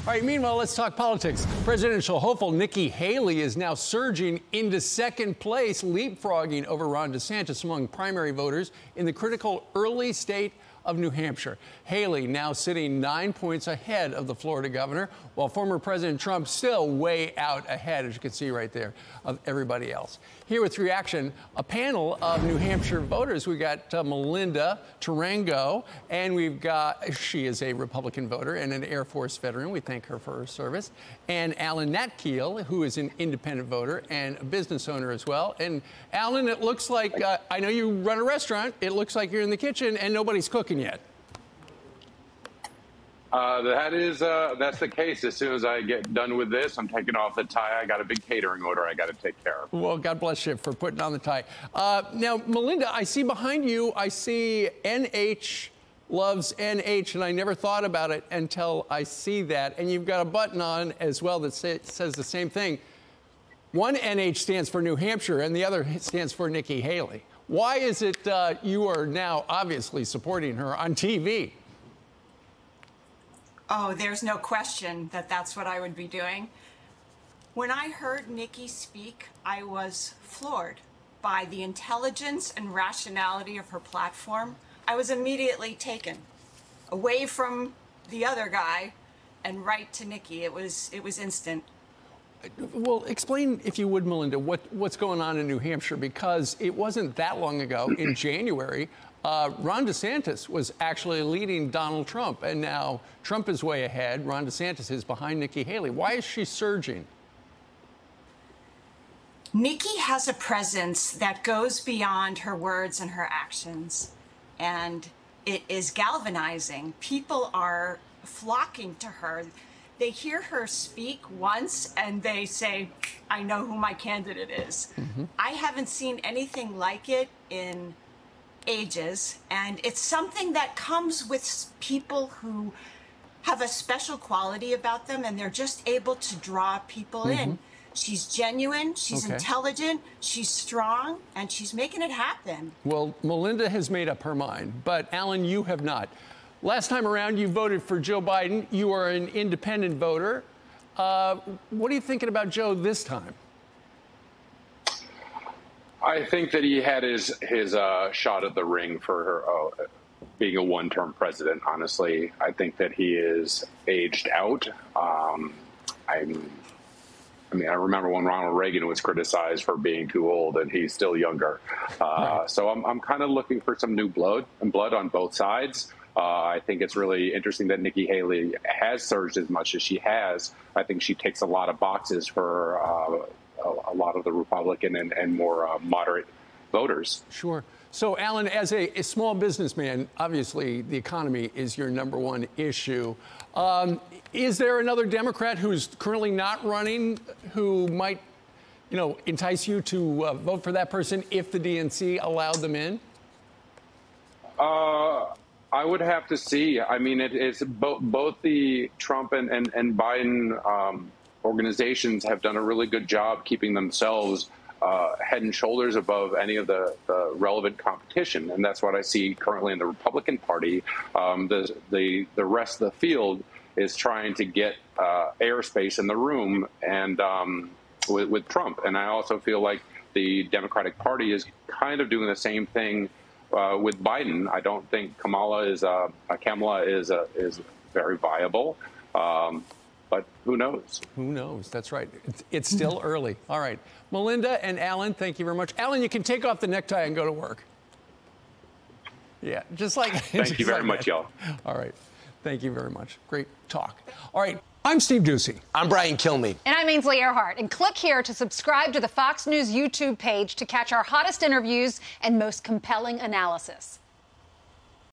All right, meanwhile, let's talk politics. Presidential hopeful Nikki Haley is now surging into second place, leapfrogging over Ron DeSantis among primary voters in the critical early state of New Hampshire. Haley now sitting 9 points ahead of the Florida governor, while former President Trump still way out ahead, as you can see right there, of everybody else. Here with reaction, a panel of New Hampshire voters. We got Melinda Tourangeau, and we've got, she is a Republican voter and an Air Force veteran. We thank her for her service. And Alan Natkiel, who is an independent voter and a business owner as well. And Alan, it looks like, I know you run a restaurant. It looks like you're in the kitchen and nobody's cooking yet. That's the case. As soon as I get done with this, I'm taking off the tie. I got a big catering order I got to take care of. Well, God bless you for putting on the tie. Now, Melinda, I see behind you, I see NH loves NH, and I never thought about it until I see that. And you've got a button on as well that says the same thing. One NH stands for New Hampshire, and the other stands for Nikki Haley. Why is it you are now obviously supporting her on TV? Oh, there's no question that that's what I would be doing. When I heard Nikki speak, I was floored by the intelligence and rationality of her platform. I was immediately taken away from the other guy and right to Nikki. It was instant. Well, explain, if you would, Melinda, what's going on in New Hampshire, because it wasn't that long ago, in January, Ron DeSantis was actually leading Donald Trump, and now Trump is way ahead. Ron DeSantis is behind Nikki Haley. Why is she surging? Nikki has a presence that goes beyond her words and her actions, and it is galvanizing. People are flocking to her. They hear her speak once and they say, I know who my candidate is. Mm-hmm. I haven't seen anything like it in ages, and it's something that comes with people who have a special quality about them, and they're just able to draw people in. She's genuine, she's intelligent, she's strong, and she's making it happen. Well, Melinda has made up her mind, but Alan, you have not. Last time around, you voted for Joe Biden. You are an independent voter. What are you thinking about Joe this time? I think that he had his shot at the ring for her, being a one-term president, honestly. I think that he is aged out. I mean, I remember when Ronald Reagan was criticized for being too old, and he's still younger. So I'm kind of looking for some new blood on both sides. I think it's really interesting that Nikki Haley has surged as much as she has. I think she ticks a lot of boxes for a lot of the Republican and more moderate voters. Sure. So, Alan, as a small businessman, obviously the economy is your #1 issue. Is there another Democrat who's currently not running who might, entice you to vote for that person if the DNC allowed them in? I would have to see. I mean, it's both the Trump and Biden organizations have done a really good job keeping themselves head and shoulders above any of the relevant competition, and that's what I see currently in the Republican Party. The rest of the field is trying to get airspace in the room and with Trump, and I also feel like the Democratic Party is kind of doing the same thing with Biden. I don't think Kamala is very viable. But who knows? Who knows? That's right. It's still early. All right. Melinda and Alan, thank you very much. Alan, you can take off the necktie and go to work. Yeah, just like... Thank you very much, y'all. All right. Thank you very much. Great talk. All right. I'm Steve Doocy. I'm Brian Kilmeade. And I'm Ainsley Earhart. And click here to subscribe to the Fox News YouTube page to catch our hottest interviews and most compelling analysis.